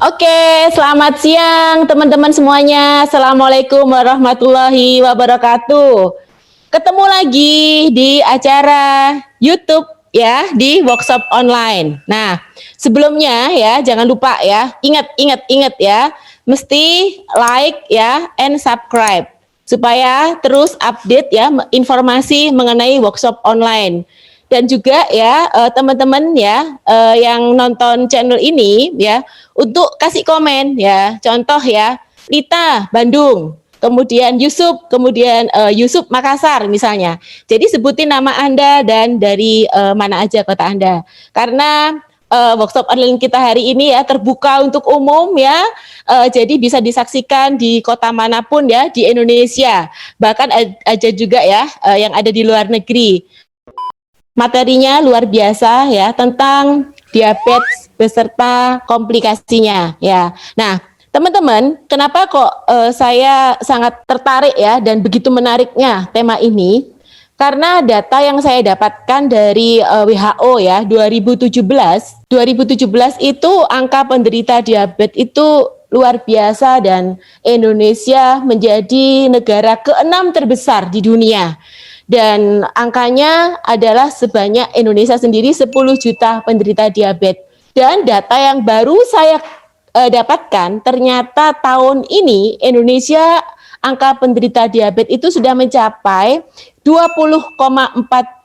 Oke, selamat siang teman-teman semuanya. Assalamualaikum warahmatullahi wabarakatuh. Ketemu lagi di acara YouTube ya, di workshop online. Nah, sebelumnya ya, jangan lupa ya, ingat ya, mesti like ya and subscribe supaya terus update ya informasi mengenai workshop online. Dan juga ya teman-teman ya yang nonton channel ini ya untuk kasih komen ya. Contoh ya, Lita Bandung, kemudian Yusuf, kemudian Yusuf Makassar misalnya. Jadi sebutin nama Anda dan dari mana aja kota Anda. Karena workshop online kita hari ini ya terbuka untuk umum ya. Jadi bisa disaksikan di kota manapun ya di Indonesia. Bahkan ada juga ya yang ada di luar negeri. Materinya luar biasa ya tentang diabetes beserta komplikasinya ya. Nah, teman-teman, kenapa kok saya sangat tertarik ya dan begitu menariknya tema ini? Karena data yang saya dapatkan dari WHO ya 2017 itu angka penderita diabetes itu luar biasa dan Indonesia menjadi negara ke-6 terbesar di dunia. Dan angkanya adalah sebanyak Indonesia sendiri 10 juta penderita diabetes. Dan data yang baru saya dapatkan, ternyata tahun ini Indonesia angka penderita diabetes itu sudah mencapai 20,4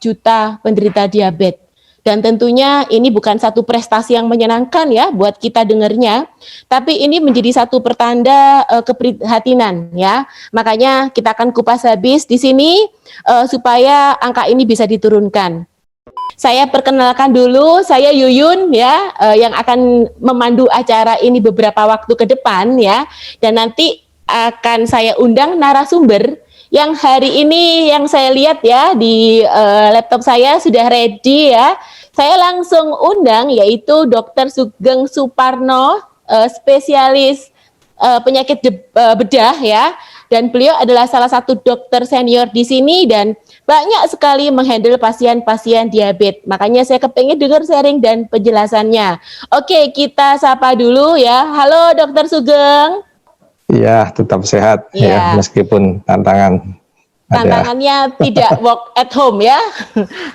juta penderita diabetes. Dan tentunya ini bukan satu prestasi yang menyenangkan ya buat kita dengarnya, tapi ini menjadi satu pertanda keprihatinan ya. Makanya kita akan kupas habis di sini supaya angka ini bisa diturunkan. Saya perkenalkan dulu, saya Yuyun ya yang akan memandu acara ini beberapa waktu ke depan ya. Dan nanti akan saya undang narasumber yang hari ini yang saya lihat ya di laptop saya sudah ready ya. Saya langsung undang yaitu Dr. Sugeng Suparno, spesialis penyakit bedah ya. Dan beliau adalah salah satu dokter senior di sini dan banyak sekali menghandle pasien-pasien diabetes. Makanya saya kepingin dengar sharing dan penjelasannya. Oke, kita sapa dulu ya. Halo Dr. Sugeng. Iya, tetap sehat ya meskipun tantangannya tidak work at home ya.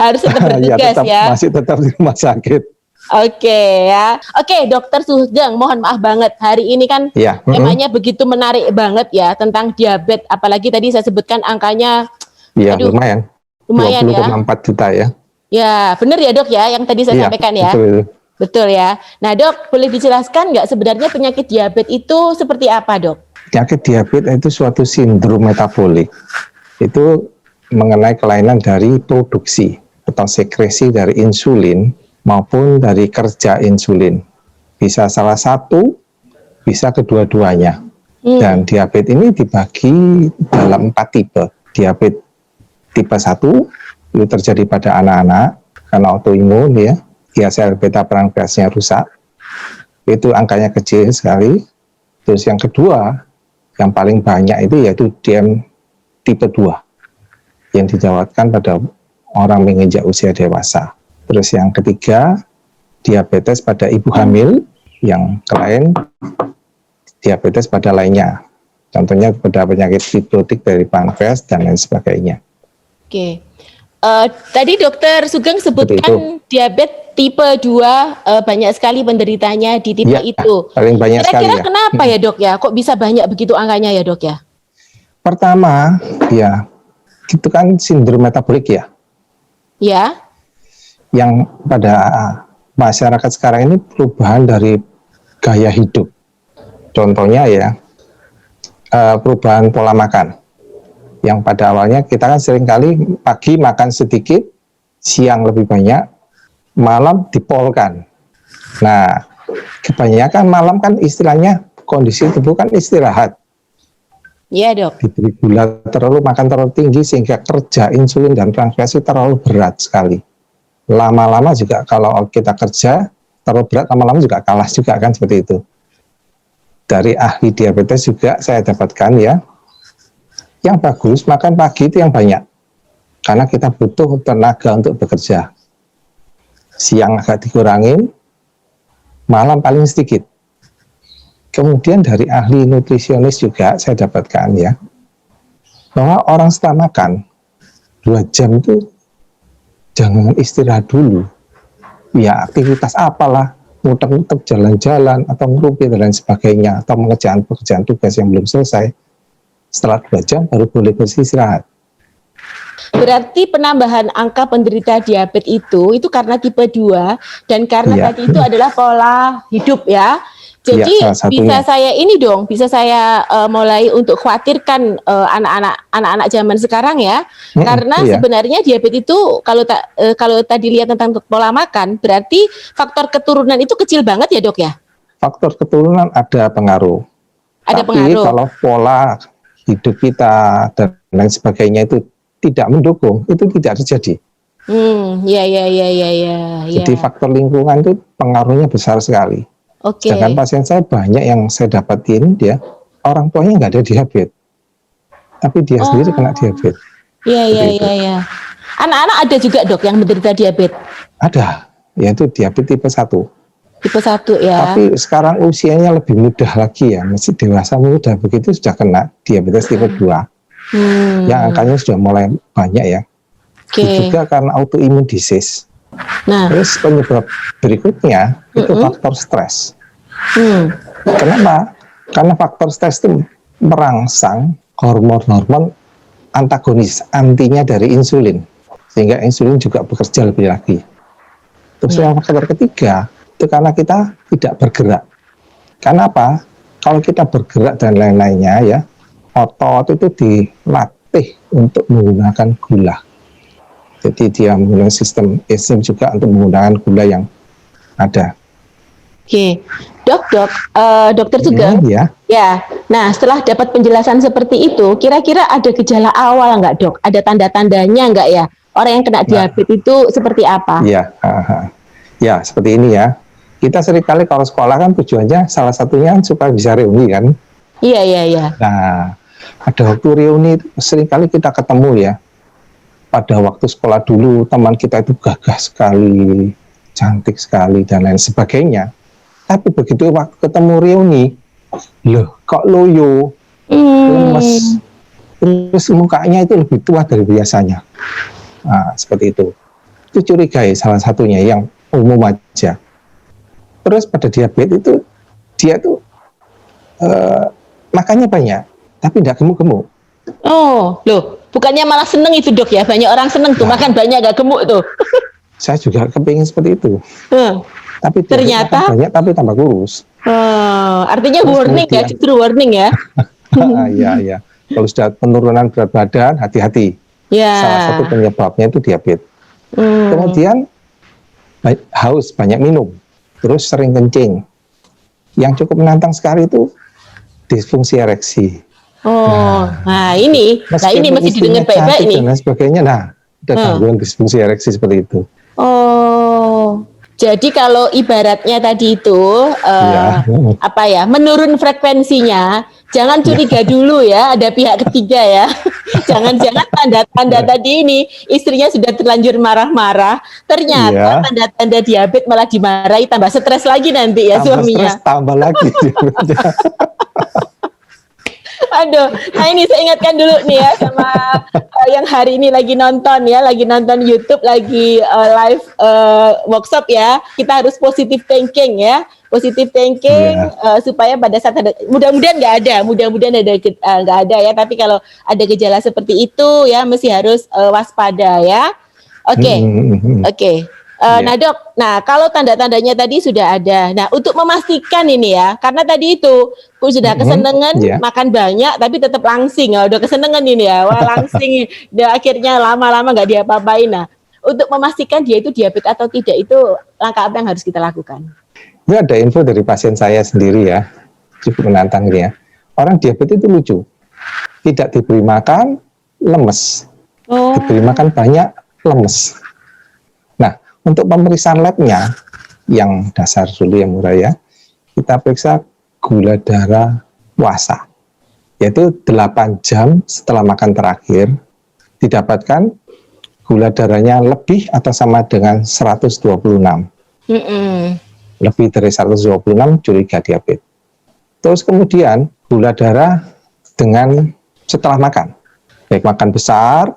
Harus tetap bertugas ya. Masih tetap di rumah sakit. Oke ya. Oke, Dokter Sugeng, mohon maaf banget. Hari ini kan temanya begitu menarik banget ya tentang diabetes. Apalagi tadi saya sebutkan angkanya. Iya, lumayan 20,4 juta ya. Ya, benar ya dok ya yang tadi saya sampaikan ya. Betul ya. Nah dok, boleh dijelaskan nggak sebenarnya penyakit diabetes itu seperti apa dok? Penyakit diabetes itu suatu sindrom metabolik. Itu mengenai kelainan dari produksi atau sekresi dari insulin maupun dari kerja insulin. Bisa salah satu, bisa kedua-duanya. Dan diabetes ini dibagi dalam 4 tipe. Diabetes tipe 1 itu terjadi pada anak-anak karena autoimun ya. Sel beta pankreasnya rusak. Itu angkanya kecil sekali. Terus yang kedua, yang paling banyak itu yaitu DM tipe 2 yang dijawabkan pada orang menginjak usia dewasa. Terus yang ketiga, diabetes pada ibu hamil, yang lain diabetes pada lainnya. Contohnya pada penyakit fibrotik dari pankreas dan lain sebagainya. Oke. Tadi Dokter Sugeng sebutkan diabetes tipe 2 banyak sekali penderitanya di tipe itu. Paling banyak Kira-kira kenapa ya dok ya? Kok bisa banyak begitu angkanya ya dok ya? Pertama, ya itu kan sindrom metabolik ya. Ya. Yang pada masyarakat sekarang ini perubahan dari gaya hidup. Contohnya ya, perubahan pola makan. Yang pada awalnya kita kan seringkali pagi makan sedikit, siang lebih banyak, malam dipolkan. Nah, kebanyakan malam kan istilahnya kondisi tubuh kan istirahat. Iya dok. Diberi gula terlalu, makan terlalu tinggi sehingga kerja insulin dan pankreas itu terlalu berat sekali. Lama-lama juga kalau kita kerja terlalu berat, lama-lama juga kalah juga kan seperti itu. Dari ahli diabetes juga saya dapatkan ya, yang bagus makan pagi itu yang banyak. Karena kita butuh tenaga untuk bekerja. Siang agak dikurangin, malam paling sedikit. Kemudian dari ahli nutrisionis juga saya dapatkan ya, bahwa orang setelah makan 2 jam itu jangan istirahat dulu. Ya aktivitas apalah, muter-muter jalan-jalan atau ngerupin dan lain sebagainya, atau mengerjakan pekerjaan tugas yang belum selesai. Setelah 2 jam baru boleh beristirahat. Berarti penambahan angka penderita diabetes itu karena tipe 2 dan karena Iya. tadi itu adalah pola hidup ya. Jadi Iya, salah bisa satunya. bisa saya mulai untuk khawatirkan anak-anak zaman sekarang ya. Karena Iya. sebenarnya diabetes itu kalau tadi lihat tentang pola makan, berarti faktor keturunan itu kecil banget ya, Dok ya? Faktor keturunan ada pengaruh. Ada Tapi pengaruh. kalau pola hidup kita dan lain sebagainya itu tidak mendukung, itu tidak terjadi. Ya. Jadi faktor lingkungan itu pengaruhnya besar sekali. Oke. Sedangkan pasien saya banyak yang saya dapatin dia orang tuanya nggak ada diabetes, tapi dia sendiri kena diabetes. Iya. Anak-anak ada juga, Dok, yang menderita diabetes? Ada, yaitu diabetes tipe 1. Tipe 1 ya. Tapi sekarang usianya lebih mudah lagi ya, masih dewasa muda begitu sudah kena diabetes tipe 2. Yang angkanya sudah mulai banyak ya. Oke. Juga karena autoimmune disease. Nah, Terus penyebab berikutnya itu faktor stres. Kenapa? Karena faktor stres itu merangsang hormon-hormon antagonis, antinya dari insulin, sehingga insulin juga bekerja lebih lagi. Terus yang faktor ketiga itu karena kita tidak bergerak. Karena apa? Kalau kita bergerak dan lain-lainnya ya, otot itu dilatih untuk menggunakan gula. Jadi dia menggunakan sistem enzim juga untuk menggunakan gula yang ada. oke. Dokter juga. Ya. Ya. Nah, setelah dapat penjelasan seperti itu, kira-kira ada gejala awal nggak, Dok? Ada tanda-tandanya nggak ya? Orang yang kena diabetes itu seperti apa? Ya, seperti ini ya. Kita seringkali kalau sekolah kan tujuannya salah satunya supaya bisa reuni kan. Iya. Nah, ada waktu reuni seringkali kita ketemu ya. Pada waktu sekolah dulu teman kita itu gagah sekali, cantik sekali dan lain sebagainya. Tapi begitu waktu ketemu reuni, loh kok loyo, lemes, terus mukanya itu lebih tua dari biasanya. Nah, seperti itu. Itu curigai salah satunya yang umum aja. Terus pada diabetes itu dia tuh makannya banyak, tapi tidak gemuk-gemuk. Oh, loh, bukannya malah seneng itu, Dok ya? Banyak orang seneng tuh, makan banyak gak gemuk tuh. Saya juga kepingin seperti itu. Tapi ternyata banyak tapi tambah kurus. Artinya terus warning ya, justru warning ya. Iya. Kalau sudah penurunan berat badan, hati-hati. Salah satu penyebabnya itu diabetes. Kemudian haus, banyak minum, terus sering kencing. Yang cukup menantang sekali itu disfungsi ereksi. Ini mesti didengar baik-baik nih. Dan lain sebagainya. Nah, ada gangguan disfungsi ereksi seperti itu. Jadi kalau ibaratnya tadi itu menurun frekuensinya, jangan curiga dulu ya, ada pihak ketiga ya. Jangan-jangan tanda-tanda tadi ini istrinya sudah terlanjur marah-marah, ternyata tanda-tanda diabetes malah dimarahi, tambah stres lagi nanti ya suaminya. Tambah lagi. Aduh, nah ini saya ingatkan dulu nih ya sama yang hari ini lagi nonton YouTube, lagi live workshop ya. Kita harus positive thinking ya, supaya pada saat ada, mudah-mudahan nggak ada ya. Tapi kalau ada gejala seperti itu ya, mesti harus waspada ya. Oke. Nah Dok, kalau tanda-tandanya tadi sudah ada. Nah untuk memastikan ini ya, karena tadi itu sudah kesenangan makan banyak, tapi tetap langsing. Udah kesenangan ini ya, langsing. Udah akhirnya lama-lama nggak diapa-apain. Nah untuk memastikan dia itu diabetes atau tidak, itu langkah apa yang harus kita lakukan? Ini ada info dari pasien saya sendiri ya, cukup menantang ini ya. Orang diabetes itu lucu, tidak diberi makan lemes, diberi makan banyak lemes. Untuk pemeriksaan labnya yang dasar dulu yang murah ya, kita periksa gula darah puasa, yaitu 8 jam setelah makan terakhir, didapatkan gula darahnya lebih atau sama dengan 126. Lebih dari 126 curiga diabetes. Terus kemudian gula darah dengan setelah makan, baik makan besar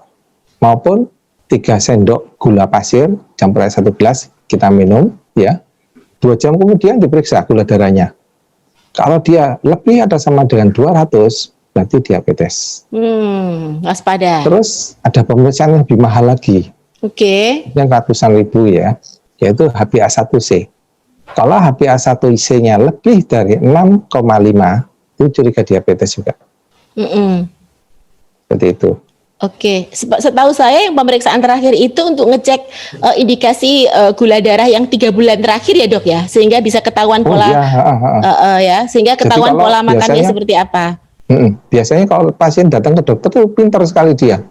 maupun 3 sendok gula pasir campur air 1 gelas kita minum ya. 2 jam kemudian diperiksa gula darahnya. Kalau dia lebih atau sama dengan 200 berarti diabetes. Waspada. Terus ada pemeriksaan yang lebih mahal lagi. Oke. Yang ratusan ribu ya, yaitu HbA1c. Kalau HbA1c-nya lebih dari 6,5 itu curiga diabetes juga. Seperti itu. Oke, setahu saya yang pemeriksaan terakhir itu untuk ngecek indikasi gula darah yang 3 bulan terakhir ya dok ya, sehingga bisa ketahuan pola ya, sehingga ketahuan pola makannya seperti apa. Biasanya kalau pasien datang ke dokter tuh pintar sekali dia.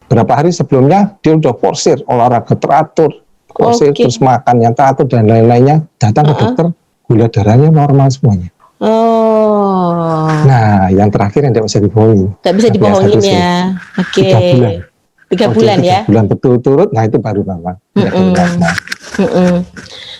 Berapa hari sebelumnya dia udah porsir, olahraga teratur, porsir terus makan yang teratur dan lain-lainnya. Datang ke dokter, gula darahnya normal semuanya. Nah, yang terakhir yang tidak bisa dibohongin. Tidak bisa dibohongin ya. Oke. 3 bulan. 3 bulan ya. 3 bulan betul-turut, nah itu baru normal.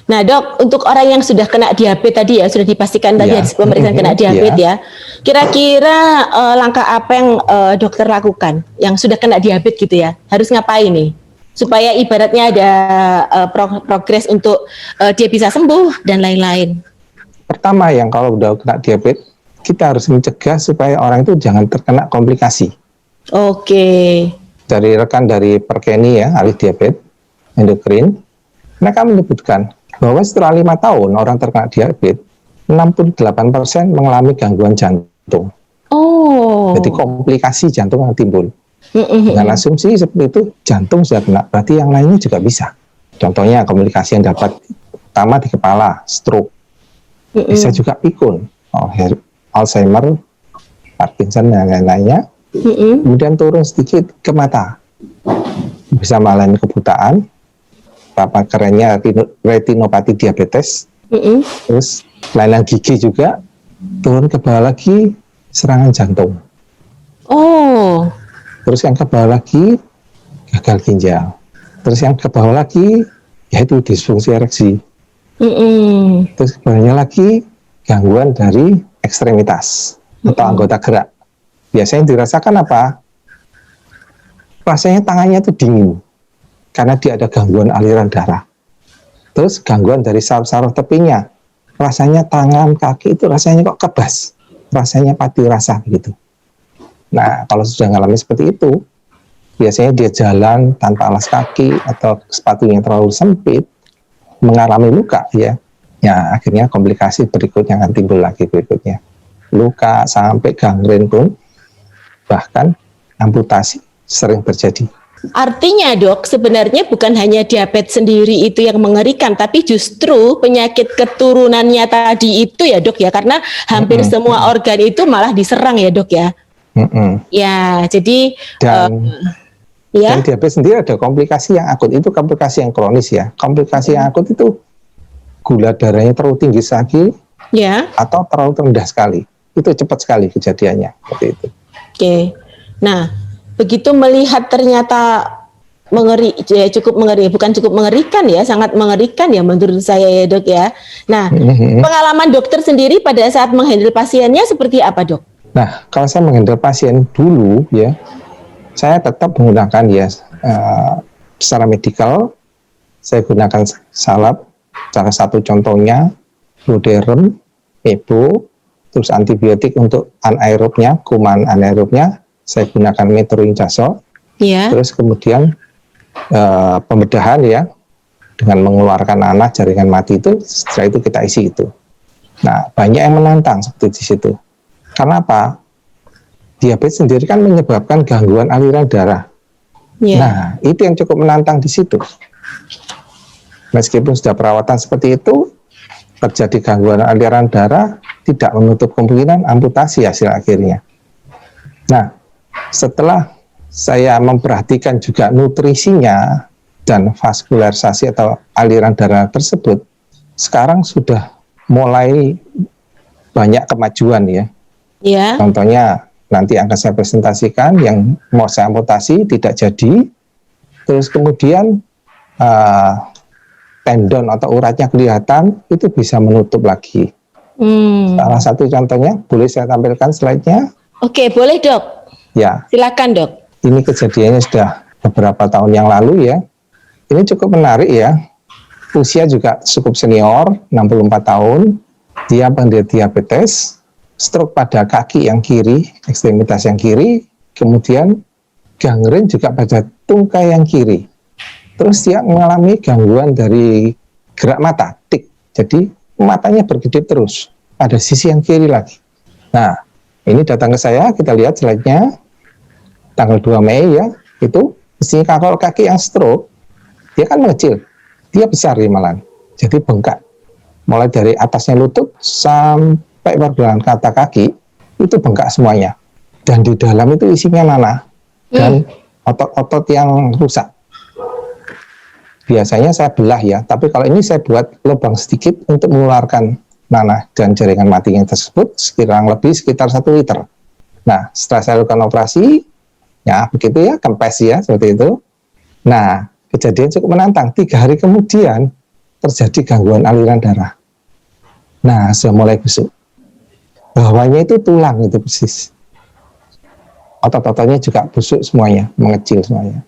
Nah dok, untuk orang yang sudah kena diabetes tadi ya, sudah dipastikan tadi ada pemeriksaan kena diabetes ya. Kira-kira langkah apa yang dokter lakukan yang sudah kena diabetes gitu ya? Harus ngapain nih? Supaya ibaratnya ada progres untuk dia bisa sembuh dan lain-lain. Pertama yang kalau udah kena diabetes, kita harus mencegah supaya orang itu jangan terkena komplikasi. Oke. Dari rekan dari Perkeni ya, ahli diabetes endokrin, mereka menyebutkan bahwa setelah 5 tahun orang terkena diabetes, 68% mengalami gangguan jantung. Jadi komplikasi jantung yang timbul. Dengan asumsi seperti itu, jantung sudah kena, berarti yang lainnya juga bisa. Contohnya komplikasi yang dapat pertama di kepala, stroke. Bisa juga pikun, Alzheimer, Parkinson dan lain-lainnya. Kemudian turun sedikit ke mata, bisa mengalami kebutaan, apa kerennya retinopati diabetes, terus kelainan gigi juga, turun ke bawah lagi serangan jantung. Terus yang ke bawah lagi gagal ginjal, terus yang ke bawah lagi yaitu disfungsi ereksi. Terus kemudian lagi gangguan dari ekstremitas atau anggota gerak. Biasanya dirasakan apa? Rasanya tangannya itu dingin karena dia ada gangguan aliran darah. Terus gangguan dari saraf-saraf tepinya, rasanya tangan, kaki itu rasanya kok kebas, rasanya pati rasa gitu. Nah, kalau sudah mengalami seperti itu, biasanya dia jalan tanpa alas kaki atau sepatunya terlalu sempit, mengalami luka ya. Ya, akhirnya komplikasi berikutnya akan timbul lagi berikutnya. Luka sampai gangren pun, bahkan amputasi sering terjadi. Artinya dok, sebenarnya bukan hanya diabetes sendiri itu yang mengerikan, tapi justru penyakit keturunannya tadi itu ya dok ya, karena hampir semua organ itu malah diserang ya dok ya. Ya, jadi dan diabetes sendiri ada komplikasi yang akut, itu komplikasi yang kronis ya. Komplikasi yang akut itu gula darahnya terlalu tinggi sekali, atau terlalu rendah sekali. Itu cepat sekali kejadiannya seperti itu. Oke. Nah, begitu melihat ternyata cukup mengeri, bukan cukup mengerikan ya, sangat mengerikan ya menurut saya ya dok ya. Nah, pengalaman dokter sendiri pada saat menghandle pasiennya seperti apa dok? Nah, kalau saya menghandle pasien dulu ya, saya tetap menggunakan ya secara medikal, saya gunakan salep. Salah satu contohnya Fludarem, EPO, terus antibiotik untuk anaerobnya, kuman anaerobnya, saya gunakan metronidazole. Terus kemudian pembedahan ya, dengan mengeluarkan nanah jaringan mati itu, setelah itu kita isi itu. Nah, banyak yang menantang seperti di situ. Karena apa? Diabetes sendiri kan menyebabkan gangguan aliran darah. Nah, itu yang cukup menantang di situ. Meskipun sudah perawatan seperti itu, terjadi gangguan aliran darah, tidak menutup kemungkinan amputasi hasil akhirnya. Nah, setelah saya memperhatikan juga nutrisinya dan vaskularisasi atau aliran darah tersebut, sekarang sudah mulai banyak kemajuan ya. Contohnya nanti akan saya presentasikan yang mau saya amputasi tidak jadi, terus kemudian tendon atau uratnya kelihatan, itu bisa menutup lagi. Salah satu contohnya, boleh saya tampilkan slide-nya? Oke, boleh dok. Ya, Silakan dok. ini kejadiannya sudah beberapa tahun yang lalu ya. Ini cukup menarik ya. Usia juga cukup senior, 64 tahun. Dia penderita diabetes, stroke pada kaki yang kiri, ekstremitas yang kiri, kemudian gangren juga pada tungkai yang kiri. Terus dia mengalami gangguan dari gerak mata, tik. Jadi matanya berkedip terus pada sisi yang kiri lagi. Nah, ini datang ke saya, kita lihat slide-nya. Tanggal 2 Mei ya, itu mestinya kalau kaki yang stroke, dia kan mengecil, dia besar di malam. Jadi bengkak. Mulai dari atasnya lutut sampai pergelangan kata kaki, itu bengkak semuanya. Dan di dalam itu isinya nanah dan otot-otot yang rusak. Biasanya saya belah ya, tapi kalau ini saya buat lubang sedikit untuk mengeluarkan nanah dan jaringan matinya tersebut sekitar 1 liter. Nah, setelah saya lakukan operasi, ya begitu ya, kempes ya, seperti itu. Nah, kejadian cukup menantang. 3 hari kemudian terjadi gangguan aliran darah. Nah, sudah mulai busuk. Bawahnya itu tulang itu persis. Otot-ototnya juga busuk semuanya, mengecil semuanya.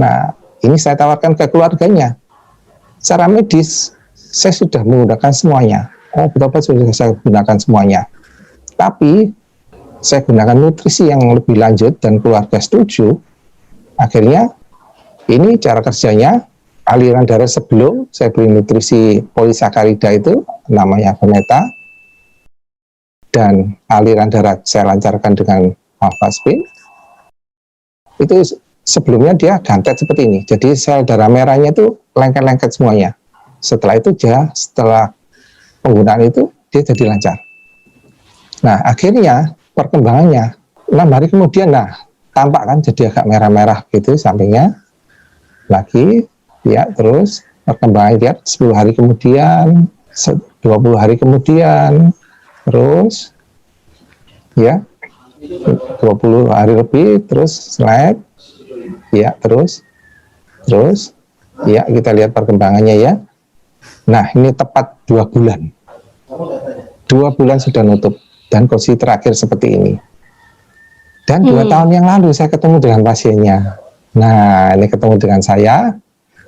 Nah, ini saya tawarkan ke keluarganya. Secara medis, saya sudah menggunakan semuanya. Betul-betul sudah saya gunakan semuanya. Tapi, saya gunakan nutrisi yang lebih lanjut dan keluarga setuju. Akhirnya, ini cara kerjanya, aliran darah sebelum saya beri nutrisi polisakarida itu, namanya Fometa. Dan aliran darah saya lancarkan dengan Alpha Spin. Itu sebelumnya dia gantet seperti ini. Jadi sel darah merahnya itu lengket-lengket semuanya. Setelah itu setelah penggunaan itu dia jadi lancar. Nah, akhirnya perkembangannya 6 hari kemudian, tampak kan jadi agak merah-merah gitu sampingnya. Lagi, ya terus perkembangannya dia 10 hari kemudian, 20 hari kemudian, terus ya 20 hari lebih, terus slide. Ya, terus ya kita lihat perkembangannya ya. Nah, ini tepat 2 bulan. 2 bulan sudah nutup dan kondisi terakhir seperti ini. Dan 2 tahun yang lalu saya ketemu dengan pasiennya. Nah, ini ketemu dengan saya.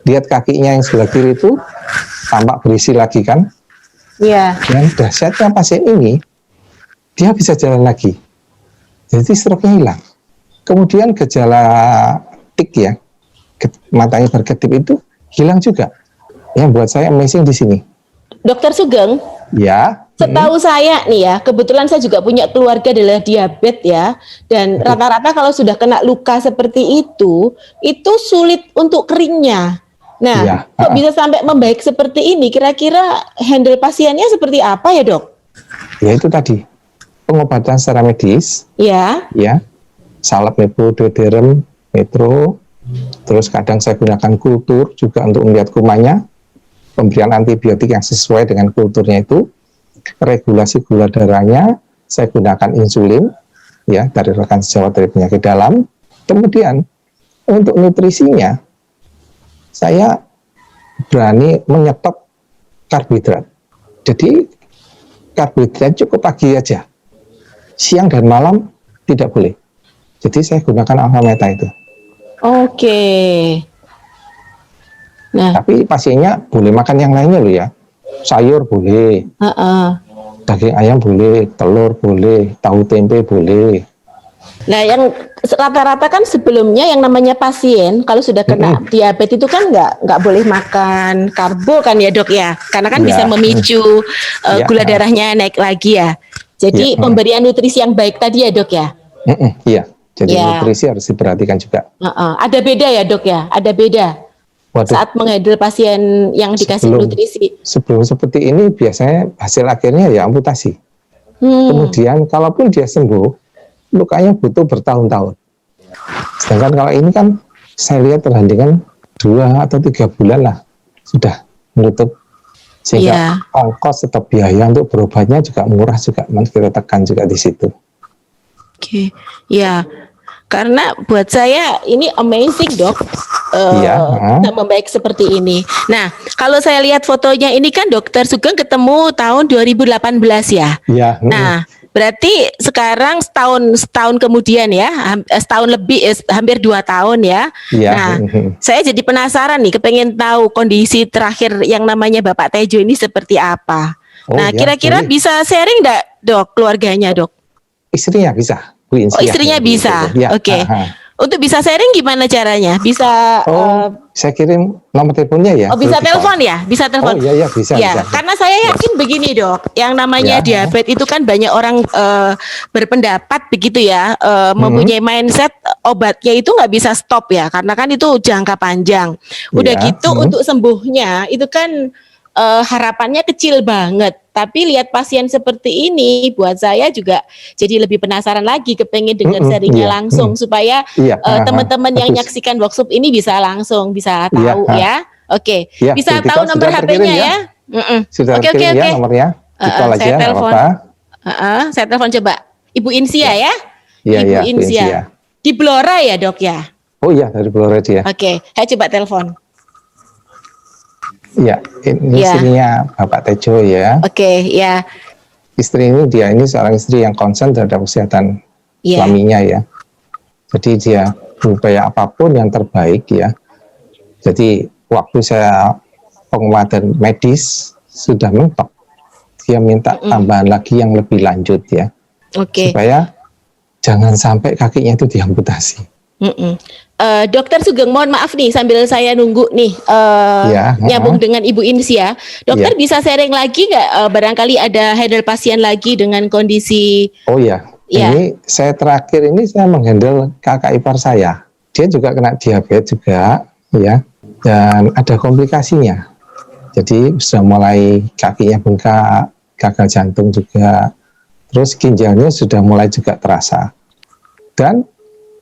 Lihat kakinya yang sebelah kiri itu tampak berisi lagi kan? Iya. Dan dahsyatnya pasien ini dia bisa jalan lagi. Jadi stroke-nya hilang. Kemudian gejala tik ya, matanya berkedip itu hilang juga. Yang buat saya amazing di sini. Dokter Sugeng, ya. Setahu saya nih ya, kebetulan saya juga punya keluarga adalah diabetes ya, dan rata-rata kalau sudah kena luka seperti itu sulit untuk keringnya. Nah, kok bisa sampai membaik seperti ini? Kira-kira handle pasiennya seperti apa ya dok? Ya itu tadi, pengobatan secara medis. Ya. Salep mepododerm, metro, terus kadang saya gunakan kultur juga untuk melihat kumannya, pemberian antibiotik yang sesuai dengan kulturnya itu, regulasi gula darahnya, saya gunakan insulin, ya dari rekan sejawat dari penyakit dalam. Kemudian untuk nutrisinya, saya berani menyetop karbohidrat. Jadi karbohidrat cukup pagi aja, siang dan malam tidak boleh. Jadi saya gunakan Alpha Meta itu. Oke. Nah, tapi pasiennya boleh makan yang lainnya loh ya. Sayur boleh, daging ayam boleh, telur boleh, tahu tempe boleh. Nah, yang rata-rata kan sebelumnya yang namanya pasien kalau sudah kena diabetes itu kan nggak boleh makan karbo kan ya dok ya, karena kan bisa memicu gula darahnya naik lagi ya. Jadi pemberian nutrisi yang baik tadi ya dok ya. Iya. Jadi nutrisi harus diperhatikan juga. Ada beda ya dok ya? Ada beda saat menghandle pasien yang dikasih nutrisi. Sebelum seperti ini biasanya hasil akhirnya ya amputasi. Kemudian kalaupun dia sembuh, lukanya butuh bertahun-tahun. Sedangkan kalau ini kan saya lihat terhandingan 2 atau 3 bulan lah sudah menutup. Sehingga ongkos atau biaya untuk berobatnya juga murah juga. Kita tekan juga di situ. Oke, ya. Karena buat saya ini amazing dok, bisa membaik seperti ini. Nah, kalau saya lihat fotonya ini kan Dokter Sugeng ketemu tahun 2018 ya. Iya. Nah, berarti sekarang setahun kemudian ya, setahun lebih, hampir 2 tahun ya. Iya. Nah, saya jadi penasaran nih, kepengen tahu kondisi terakhir yang namanya Bapak Tejo ini seperti apa. Nah, kira-kira bisa sharing enggak dok keluarganya dok? Istrinya bisa. Bu Oh, Insia, istrinya bisa. Ya. Oke. Untuk bisa sharing gimana caranya? Bisa saya kirim nomor teleponnya ya. Oh, bisa telepon ya? Bisa telepon. Oh iya bisa, ya, bisa. Karena saya yakin begini, Dok. Yang namanya diabetes itu kan banyak orang berpendapat begitu ya, mempunyai mindset obatnya itu nggak bisa stop ya, karena kan itu jangka panjang. Udah gitu untuk sembuhnya itu kan harapannya kecil banget. Tapi lihat pasien seperti ini, buat saya juga jadi lebih penasaran lagi, kepengen dengar sharingnya langsung supaya teman-teman yang nyaksikan workshop ini bisa langsung bisa tahu ya. Oke, bisa tahu nomor HP-nya ya? Sudah Oke. Ya, nomornya. Saya telepon. Saya telepon coba. Ibu Insia ya? Ibu Insia. Di Blora ya dok ya? Oh iya, dari Blora dia. Oke, saya coba telepon. Ya, ini istrinya Bapak Tejo ya. Oke, ya. Istri ini seorang istri yang concern terhadap kesehatan suaminya ya. Jadi dia berupaya apapun yang terbaik ya. Jadi waktu saya penguatan medis sudah mentok, dia minta tambahan lagi yang lebih lanjut ya. Supaya jangan sampai kakinya itu diamputasi. Dokter Sugeng, mohon maaf nih sambil saya nunggu nih nyambung dengan Ibu Insia. Dokter bisa sharing lagi nggak? Barangkali ada handle pasien lagi dengan kondisi. Oh ya, ini saya terakhir ini saya menghandle kakak ipar saya. Dia juga kena diabetes juga, ya, dan ada komplikasinya. Jadi sudah mulai kakinya bengkak, gagal jantung juga, terus ginjalnya sudah mulai juga terasa. Dan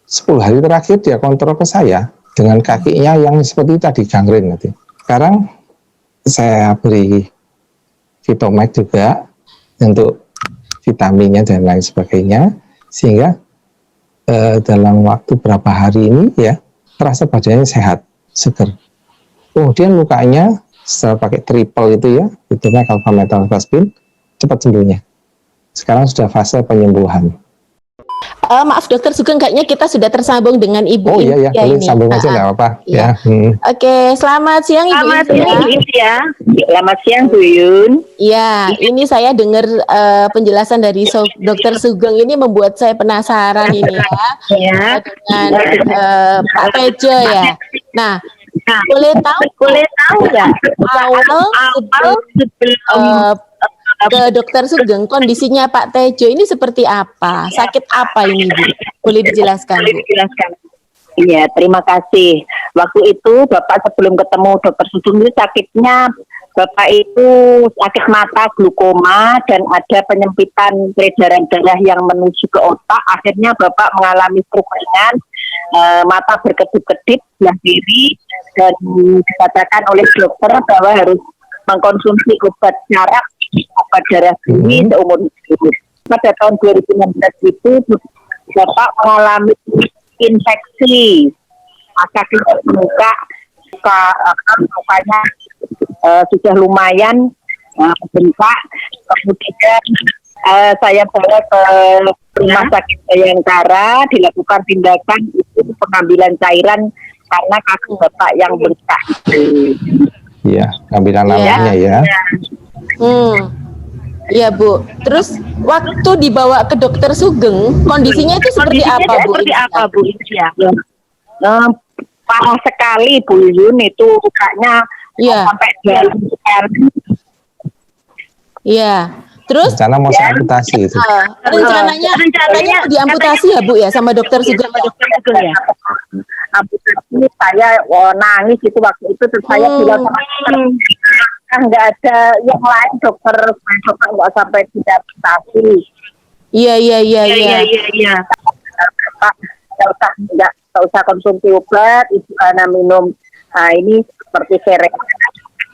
10 hari terakhir dia kontrol ke saya dengan kakinya yang seperti tadi gangren nanti. Sekarang saya beri Vitomed juga untuk vitaminnya dan lain sebagainya, sehingga dalam waktu berapa hari ini ya terasa badannya sehat, seger. Kemudian lukanya setelah pakai triple itu ya, itu metalvaspin, cepat sembuhnya. Sekarang sudah fase penyembuhan. Maaf Dokter Sugeng, kayaknya kita sudah tersambung dengan Ibu Insia. Oh iya, boleh sambung aja nggak apa-apa. Ya. Oke, selamat siang Ibu Insia. Selamat siang Bu Yun. Ya, ini saya dengar penjelasan dari Dokter Sugeng ini membuat saya penasaran ini ya, dengan Pak Tejo ya. Nah, boleh tahu nggak awal sebelum ke Dokter Sugeng kondisinya Pak Tejo ini seperti apa? Sakit apa ini Bu? Boleh dijelaskan Bu? Iya, terima kasih. Waktu itu Bapak sebelum ketemu Dokter Sugeng itu sakitnya, Bapak itu sakit mata, glukoma, dan ada penyempitan peredaran darah yang menuju ke otak. Akhirnya Bapak mengalami stroke ringan, mata berkedip-kedip sebelah kiri, dan dikatakan oleh dokter bahwa harus mengkonsumsi obat syaraf, obat darah tinggi seumur hidup. Pada tahun 2016 itu Bapak mengalami infeksi kaki muka, mukanya sudah lumayan bengkak. Kemudian saya bawa ke rumah sakit Bayangkara, dilakukan tindakan itu pengambilan cairan karena kaki Bapak yang bengkak. Iya, pengambilan lambungnya ya. Iya Bu. Terus waktu dibawa ke Dokter Sugeng, kondisinya itu seperti apa Bu? Parah sekali Bu Yun, itu mukanya sampai jalan. Iya. Terus rencana mau amputasi itu. Rencananya mau diamputasi ya Bu ya sama Dokter Sugeng ya. Amputasi saya nangis itu waktu itu, terus saya bilang sama dokter, nggak ada yang lain dokter nggak sampai tidak amputasi. Iya. Pak, nggak usah konsumsi obat, ibu Ana minum. Nah ini seperti serek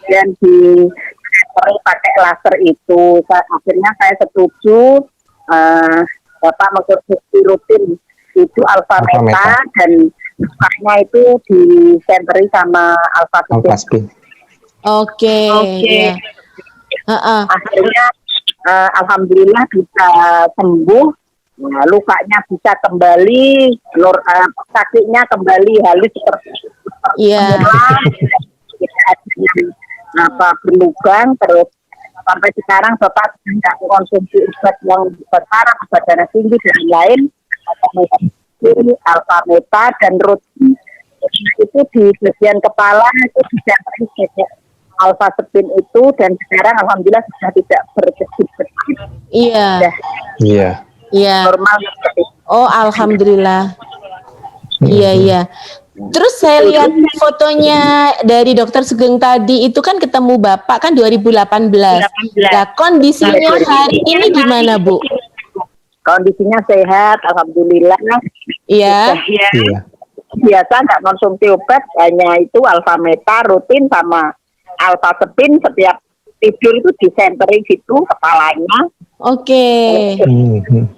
dan di pakai laser itu. Akhirnya saya setuju. Bapak mengkonsumsi rutin itu alfa Alpha meta Meta. dan lukanya itu disenteri sama alfa Alphaspin. Oke, ya. Heeh. Akhirnya alhamdulillah bisa sembuh. Nah, lukanya bisa kembali, kakinya kembali halus seperti Iya. semula, tidak ada yang berlubang. Terus sampai sekarang Bapak tidak mengkonsumsi obat yang besar, obat darah tinggi dan lain, alfa meta dan rutin itu di bagian kepala itu tidak terjadi alfa spin itu, dan sekarang alhamdulillah sudah tidak berkedip-kedip, Iya. Iya. Iya. normal seperti itu. Oh, alhamdulillah. Iya, iya. Terus saya lihat fotonya dari Dokter Sugeng tadi itu kan ketemu Bapak kan 2018. Nah, kondisinya hari ini gimana, Bu? Kondisinya sehat, alhamdulillah. Iya. Iya. Biasa nggak konsumsi obat, hanya itu alfa meta rutin sama alfa spin. Setiap tidur itu disentering gitu kepalanya. Oke.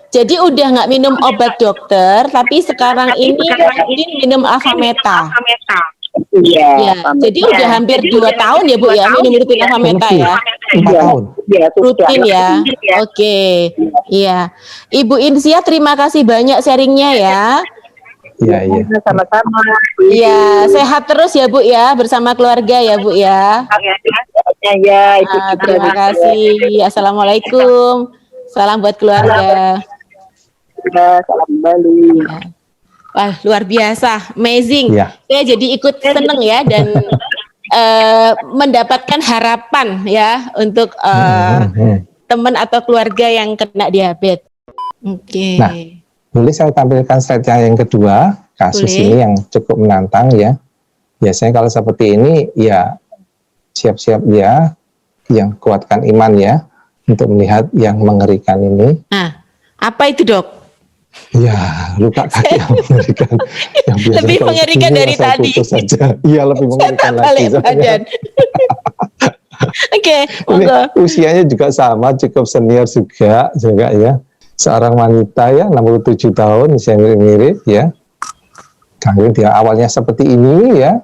Jadi udah nggak minum obat dokter, tapi sekarang ini rutin minum alfa meta. Iya. Ya, jadi udah hampir 2 tahun ya Bu ya minum rutin alfa meta ya. 4 tahun. Iya, Rutin ya. Oke. Iya. Ibu Insia, terima kasih banyak sharingnya ya. Iya, iya. Sama-sama. Iya, sehat terus ya Bu ya, bersama keluarga ya Bu ya. Ya, itu Terima kasih. Assalamualaikum. Salam buat keluarga. Salam kembali. Wah, luar biasa, amazing. Iya. Saya jadi ikut seneng ya dan mendapatkan harapan ya untuk teman atau keluarga yang kena diabetes. Oke. Nah, boleh saya tampilkan slide yang kedua, kasus Boleh. ini yang cukup menantang ya. Biasanya kalau seperti ini ya siap-siap ya, yang kuatkan iman ya, untuk melihat yang mengerikan ini. Nah, apa itu Dok? Ya, luka kaki yang mengerikan. Yang biasa Lebih kalau mengerikan begini dari rasanya tadi. putus saja. Iya, lebih mengerikan lagi. Balik soalnya. badan. Oke, Ini monggo. usianya juga sama, cukup senior juga ya. Seorang wanita ya, 67 tahun, usia mirip-mirip ya. Gangguan dia awalnya seperti ini ya,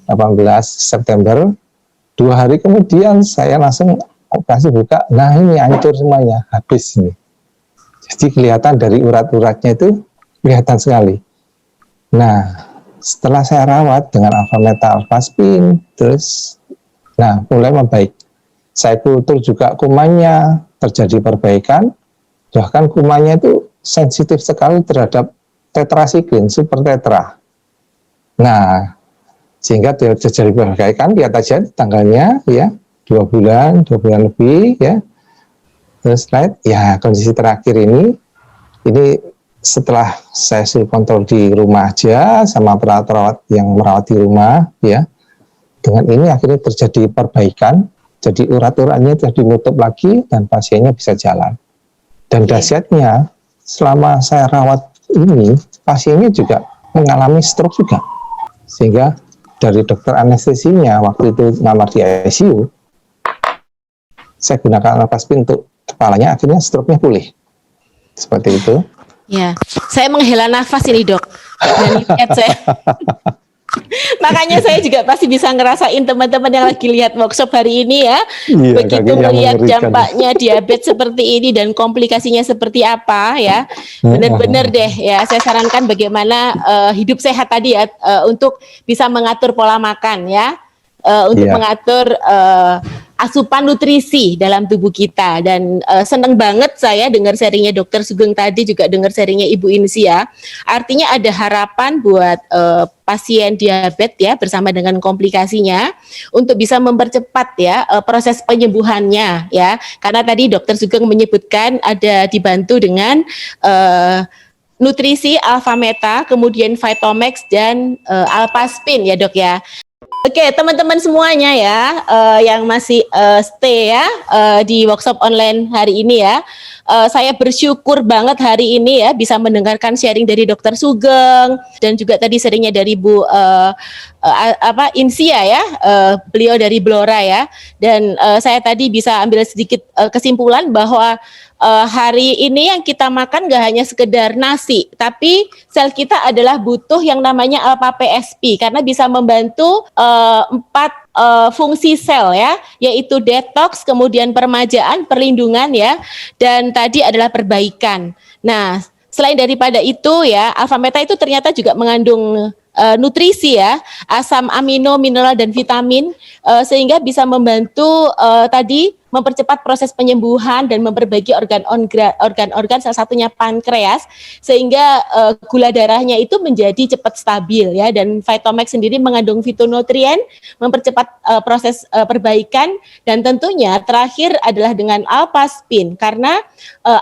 18 September. 2 hari kemudian saya langsung operasi buka, nah ini hancur semuanya, habis ini. Jadi kelihatan dari urat-uratnya itu kelihatan sekali. Nah, setelah saya rawat dengan alfa meta alfa spin, terus nah mulai membaik. Saya kultur juga kumannya, terjadi perbaikan. Bahkan kumannya itu sensitif sekali terhadap tetrasiklin, super tetra. Nah, sehingga dia terjadi perbaikan, lihat aja tanggalnya ya, 2 bulan lebih ya. Terus slide, ya kondisi terakhir ini setelah saya suruh kontrol di rumah aja sama perawat-perawat yang merawat di rumah ya. Dengan ini akhirnya terjadi perbaikan, jadi urat-uratnya sudah dinutup lagi dan pasiennya bisa jalan. Dan dahsyatnya selama saya rawat ini, pasiennya juga mengalami stroke juga. Sehingga dari dokter anestesinya waktu itu ngamar di ICU, saya gunakan alfaspin untuk kepalanya, akhirnya stroke-nya pulih. Seperti itu. Ya, saya menghela nafas ini Dok. Dan lihat saya. Makanya saya juga pasti bisa ngerasain teman-teman yang lagi lihat workshop hari ini ya. Iya, Begitu kakinya melihat mengerikan. dampaknya diabetes seperti ini dan komplikasinya seperti apa ya. Benar-benar deh ya, saya sarankan bagaimana hidup sehat tadi ya, untuk bisa mengatur pola makan ya. Untuk Iya. mengatur asupan nutrisi dalam tubuh kita. Dan seneng banget saya dengar sharingnya Dokter Sugeng tadi, juga dengar sharingnya Ibu Insia. Artinya ada harapan buat pasien diabetes ya, bersama dengan komplikasinya, untuk bisa mempercepat ya proses penyembuhannya ya. Karena tadi Dokter Sugeng menyebutkan ada dibantu dengan nutrisi alfa meta, kemudian Vitomax dan alfaspin ya Dok ya. Oke, teman-teman semuanya ya, yang masih stay ya di workshop online hari ini ya, saya bersyukur banget hari ini ya bisa mendengarkan sharing dari Dokter Sugeng dan juga tadi sharingnya dari Bu Insia ya, beliau dari Blora ya. Dan saya tadi bisa ambil sedikit kesimpulan bahwa hari ini yang kita makan gak hanya sekedar nasi, tapi sel kita adalah butuh yang namanya alpha PSP karena bisa membantu 4 fungsi sel ya, yaitu detox, kemudian peremajaan, perlindungan ya, dan tadi adalah perbaikan. Nah, selain daripada itu ya, alpha meta itu ternyata juga mengandung nutrisi ya, asam amino, mineral dan vitamin sehingga bisa membantu tadi mempercepat proses penyembuhan dan memperbaiki organ-organ salah satunya pankreas sehingga gula darahnya itu menjadi cepat stabil ya, dan Vitomax sendiri mengandung fitonutrien mempercepat proses perbaikan, dan tentunya terakhir adalah dengan alpha-spin karena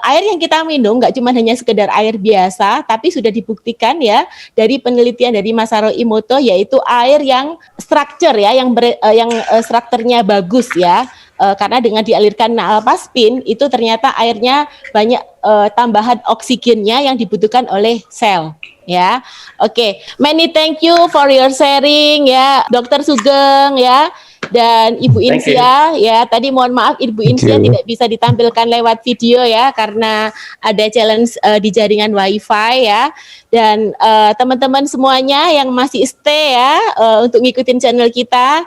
air yang kita minum nggak cuma hanya sekedar air biasa tapi sudah dibuktikan ya dari penelitian dari Masaru Emoto yaitu air yang structure ya, yang strukturnya bagus ya. Karena dengan dialirkan alpha-spin itu ternyata airnya banyak tambahan oksigennya yang dibutuhkan oleh sel ya. Oke, many thank you for your sharing ya Dokter Sugeng ya dan Ibu Insia ya. Tadi mohon maaf Ibu Insia tidak bisa ditampilkan lewat video ya karena ada challenge di jaringan wifi ya. Dan teman-teman semuanya yang masih stay ya untuk ngikutin channel kita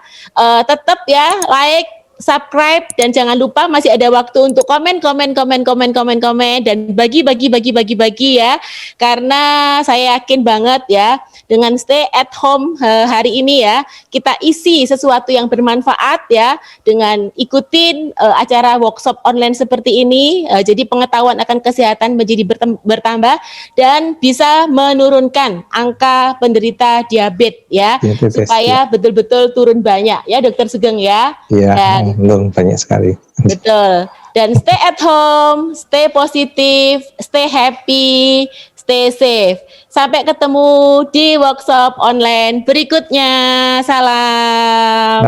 tetap ya like, subscribe, dan jangan lupa masih ada waktu untuk komen dan bagi ya, karena saya yakin banget ya dengan stay at home hari ini ya kita isi sesuatu yang bermanfaat ya dengan ikutin acara workshop online seperti ini, jadi pengetahuan akan kesehatan menjadi bertambah dan bisa menurunkan angka penderita diabetes ya, supaya betul-betul turun banyak ya Dokter Sugeng ya. Iya, belum banyak sekali. Betul. Dan stay at home, stay positif, stay happy, stay safe. Sampai ketemu di workshop online berikutnya. Salam.